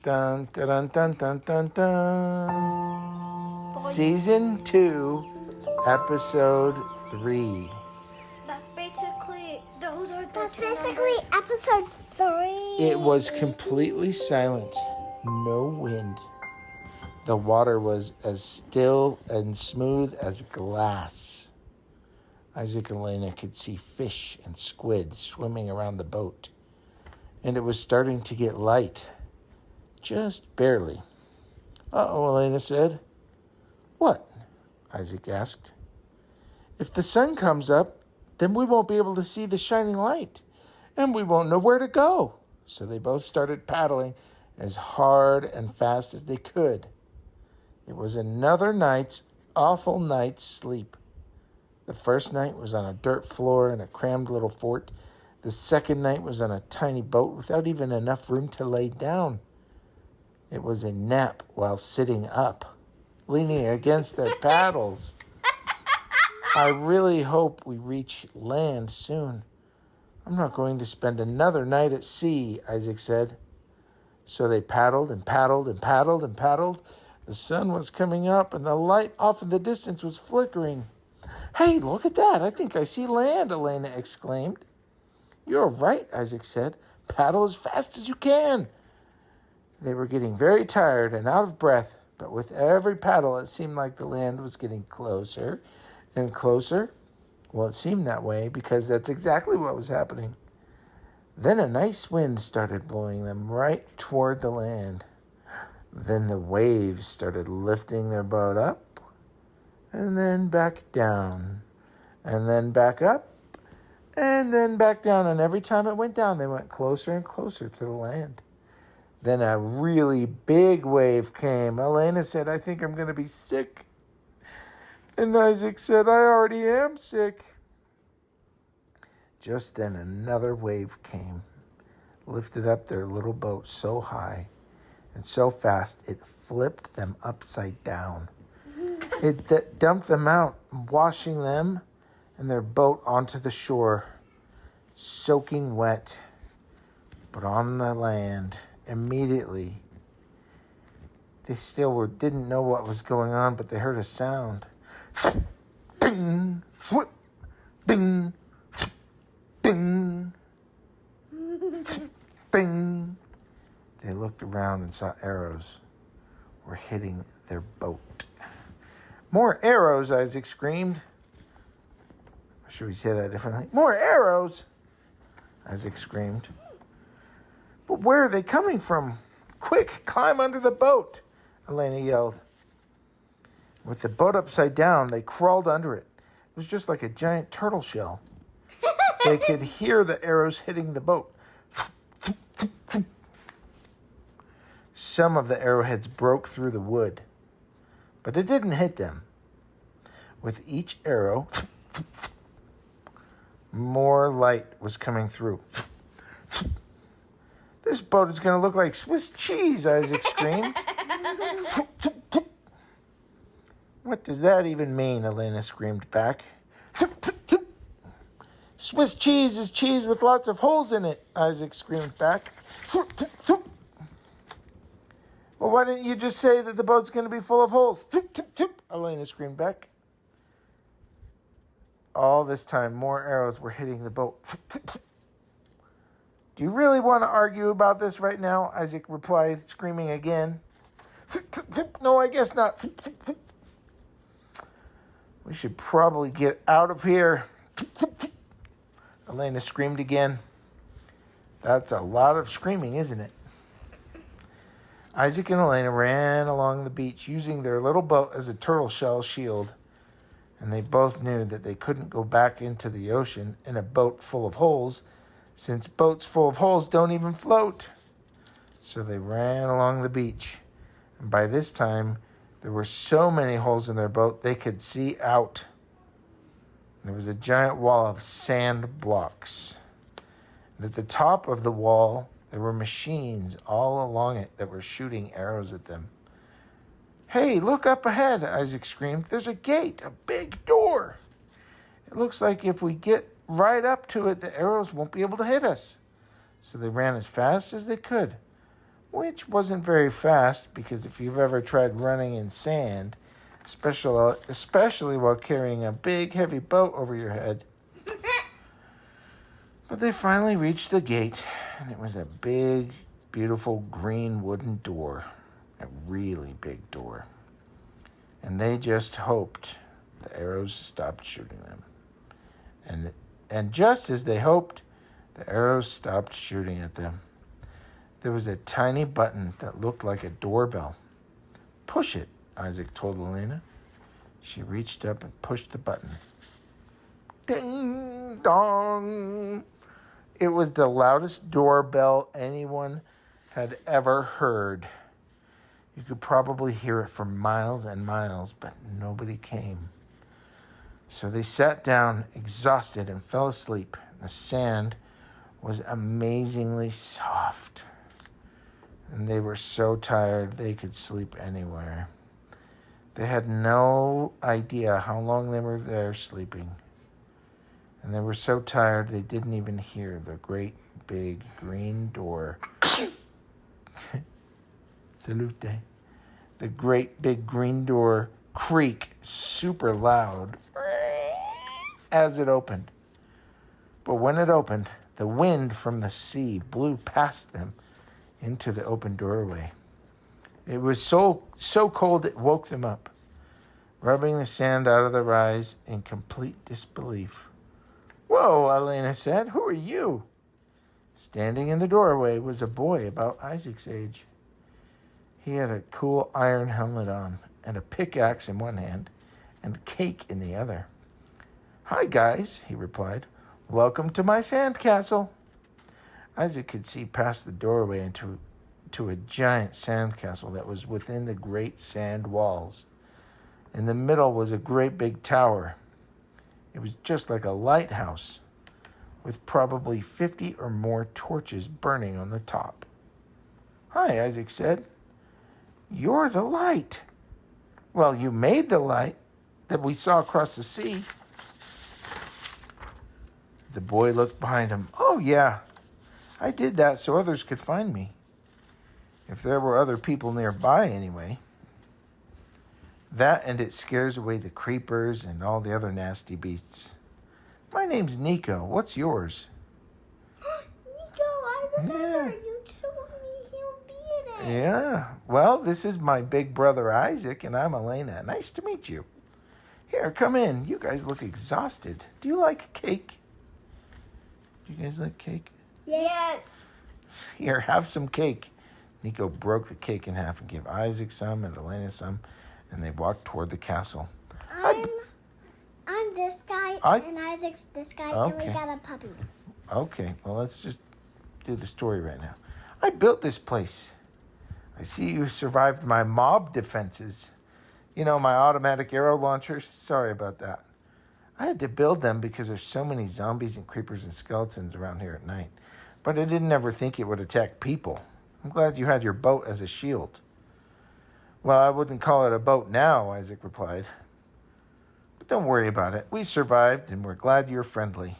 Dun, dun, dun, dun, dun, dun. Season 2, Episode 3. That's basically episode 3. It was completely silent. No wind. The water was as still and smooth as glass. Isaac and Alayna could see fish and squid swimming around the boat. And it was starting to get light. Just barely. Uh-oh, Alayna said. What? Isaac asked. If the sun comes up, then we won't be able to see the shining light, and we won't know where to go. So they both started paddling as hard and fast as they could. It was another awful night's sleep. The first night was on a dirt floor in a crammed little fort. The second night was on a tiny boat without even enough room to lay down. It was a nap while sitting up, leaning against their paddles. I really hope we reach land soon. I'm not going to spend another night at sea, Isaac said. So they paddled and paddled and paddled and paddled. The sun was coming up and the light off in the distance was flickering. Hey, look at that. I think I see land, Alayna exclaimed. You're right, Isaac said. Paddle as fast as you can. They were getting very tired and out of breath, but with every paddle it seemed like the land was getting closer and closer. Well, it seemed that way because that's exactly what was happening. Then a nice wind started blowing them right toward the land. Then the waves started lifting their boat up and then back down and then back up and then back down. And every time it went down, they went closer and closer to the land. Then a really big wave came. Alayna said, I think I'm going to be sick. And Isaac said, I already am sick. Just then another wave came, lifted up their little boat so high and so fast it flipped them upside down. It dumped them out, washing them and their boat onto the shore, soaking wet. But on the land, immediately, they still didn't know what was going on, but they heard a sound. Ding, thwip, ding, ding, ding. They looked around and saw arrows were hitting their boat. More arrows, Isaac screamed. Or should we say that differently? More arrows, Isaac screamed. But where are they coming from? Quick, climb under the boat, Alayna yelled. With the boat upside down, they crawled under it. It was just like a giant turtle shell. They could hear the arrows hitting the boat. Some of the arrowheads broke through the wood, but it didn't hit them. With each arrow, more light was coming through. This boat is going to look like Swiss cheese, Isaac screamed. What does that even mean? Alayna screamed back. Swiss cheese is cheese with lots of holes in it, Isaac screamed back. Well, why didn't you just say that the boat's going to be full of holes? Alayna screamed back. All this time, more arrows were hitting the boat. Do you really want to argue about this right now? Isaac replied, screaming again. No, I guess not. We should probably get out of here. Alayna screamed again. That's a lot of screaming, isn't it? Isaac and Alayna ran along the beach using their little boat as a turtle shell shield. And they both knew that they couldn't go back into the ocean in a boat full of holes, since boats full of holes don't even float. So they ran along the beach. And by this time, there were so many holes in their boat, they could see out. There was a giant wall of sand blocks. And at the top of the wall, there were machines all along it that were shooting arrows at them. Hey, look up ahead, Isaac screamed. There's a gate, a big door. It looks like if we get right up to it, the arrows won't be able to hit us. So they ran as fast as they could. which wasn't very fast because if you've ever tried running in sand, especially while carrying a big, heavy boat over your head. But they finally reached the gate, and it was a big, beautiful green wooden door, a really big door. And they just hoped the arrows stopped shooting them. And just as they hoped, the arrows stopped shooting at them. There was a tiny button that looked like a doorbell. Push it, Isaac told Alayna. She reached up and pushed the button. Ding dong! It was the loudest doorbell anyone had ever heard. You could probably hear it for miles and miles, but nobody came. So they sat down, exhausted, and fell asleep. The sand was amazingly soft. And they were so tired they could sleep anywhere. They had no idea how long they were there sleeping. And they were so tired they didn't even hear the great big green door. Salute. The great big green door creak super loud as it opened. But when it opened, the wind from the sea blew past them into the open doorway. It was so cold it woke them up, rubbing the sand out of their eyes in complete disbelief. "Whoa," Alayna said. "Who are you?" Standing in the doorway was a boy about Isaac's age. He had a cool iron helmet on and a pickaxe in one hand and cake in the other. "Hi, guys," he replied. "Welcome to my sandcastle." Isaac could see past the doorway into a giant sandcastle that was within the great sand walls. In the middle was a great big tower. It was just like a lighthouse, with probably 50 or more torches burning on the top. "Hi," Isaac said. "You're the light." "Well, you made the light that we saw across the sea." The boy looked behind him. "Oh, yeah, I did that so others could find me. If there were other people nearby, anyway. That and it scares away the creepers and all the other nasty beasts. My name's Nico. What's yours?" Nico, I remember. You told me he would be in it. Yeah. Well, this is my big brother Isaac, and I'm Alayna. Nice to meet you. Here, come in. You guys look exhausted. Do you like cake? Do you guys like cake? Yes. Here, have some cake. Nico broke the cake in half and gave Isaac some and Alayna some, and they walked toward the castle. I'm this guy, and Isaac's this guy, and we got a puppy. Okay, well, let's just do the story right now. I built this place. I see you survived my mob defenses. You know, my automatic arrow launchers. Sorry about that. I had to build them because there's so many zombies and creepers and skeletons around here at night. But I didn't ever think it would attack people. I'm glad you had your boat as a shield. Well, I wouldn't call it a boat now, Isaac replied. But don't worry about it. We survived, and we're glad you're friendly.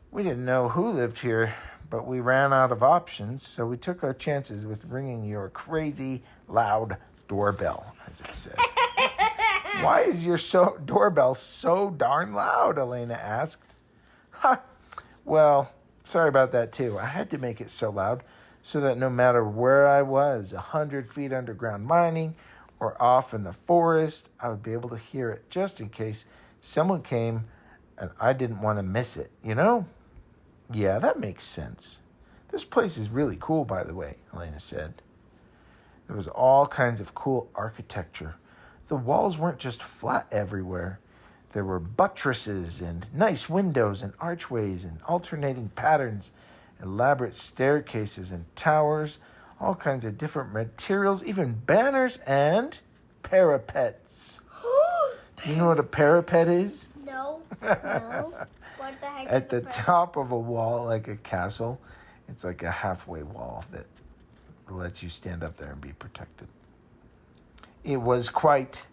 We didn't know who lived here, but we ran out of options, so we took our chances with ringing your crazy, loud doorbell, Isaac said. Why is your doorbell so darn loud? Alayna asked. Well, sorry about that too. I had to make it so loud so that no matter where I was, 100 feet underground mining or off in the forest, I would be able to hear it just in case someone came and I didn't want to miss it, you know? Yeah, that makes sense. This place is really cool, by the way, Alayna said. There was all kinds of cool architecture. The walls weren't just flat everywhere. There were buttresses and nice windows and archways and alternating patterns, elaborate staircases and towers, all kinds of different materials, even banners and parapets. Do you know what a parapet is? No. No. What the heck At is the a parapet? top of a wall, like a castle, it's like a halfway wall that lets you stand up there and be protected. It was quite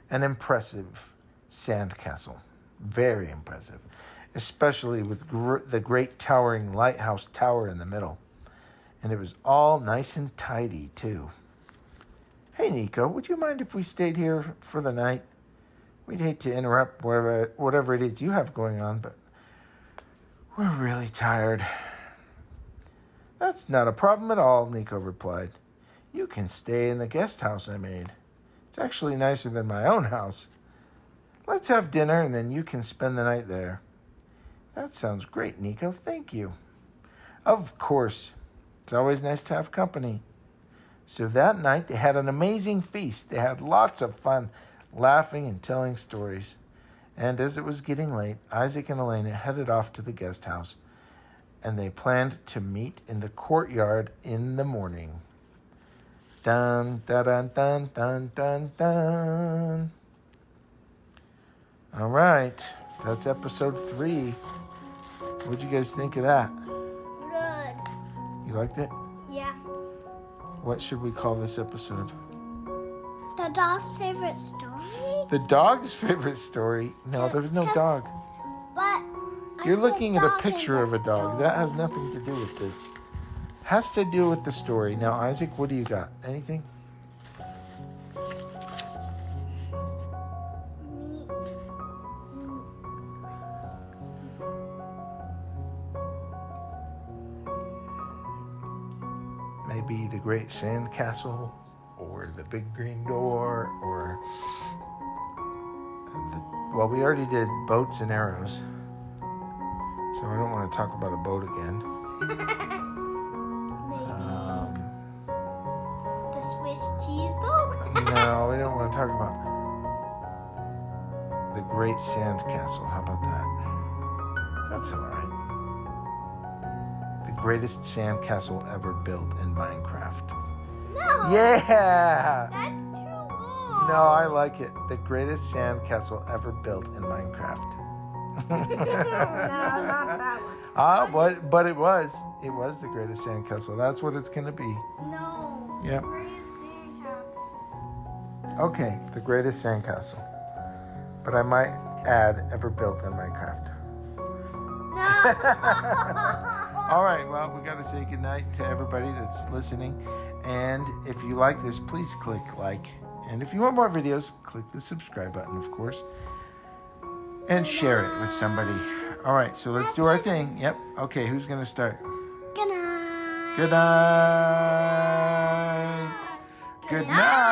an impressive sandcastle. Very impressive. Especially with the great towering lighthouse tower in the middle. And it was all nice and tidy, too. Hey, Nico, would you mind if we stayed here for the night? We'd hate to interrupt whatever it is you have going on, but we're really tired. That's not a problem at all, Nico replied. You can stay in the guest house I made. It's actually nicer than my own house. Let's have dinner and then you can spend the night there. That sounds great, Nico. Thank you. Of course. It's always nice to have company. So that night they had an amazing feast. They had lots of fun, laughing and telling stories. And as it was getting late, Isaac and Alayna headed off to the guest house, and they planned to meet in the courtyard in the morning. Dun, dun, dun, dun, dun, dun, dun. All right, that's episode 3. What'd you guys think of that? Good. You liked it? Yeah. What should we call this episode? The dog's favorite story? The dog's favorite story? No, there was no dog. But You're looking at a picture of a dog. That has nothing to do with this. Has to do with the story. Now, Isaac, what do you got? Anything? Maybe the Great Sandcastle, or the Big Green Door, or well, we already did boats and arrows, so I don't want to talk about a boat again. The Swiss cheese boat? No, we don't want to talk about the Great Sandcastle. How about that? That's all right. The greatest sandcastle ever built in Minecraft. No. Yeah! That's too long. No, I like it. The greatest sandcastle ever built in Minecraft. No, not that one. But it was. It was the greatest sandcastle. That's what it's going to be. No. Yep. Greatest sandcastle. Okay, the greatest sandcastle. But I might add ever built in Minecraft. No. All right, well, we got to say goodnight to everybody that's listening. And if you like this, please click like. And if you want more videos, click the subscribe button, of course. And share it with somebody. All right, so let's do our thing. Yep. Okay, who's going to start? Good night. Good night. Good night.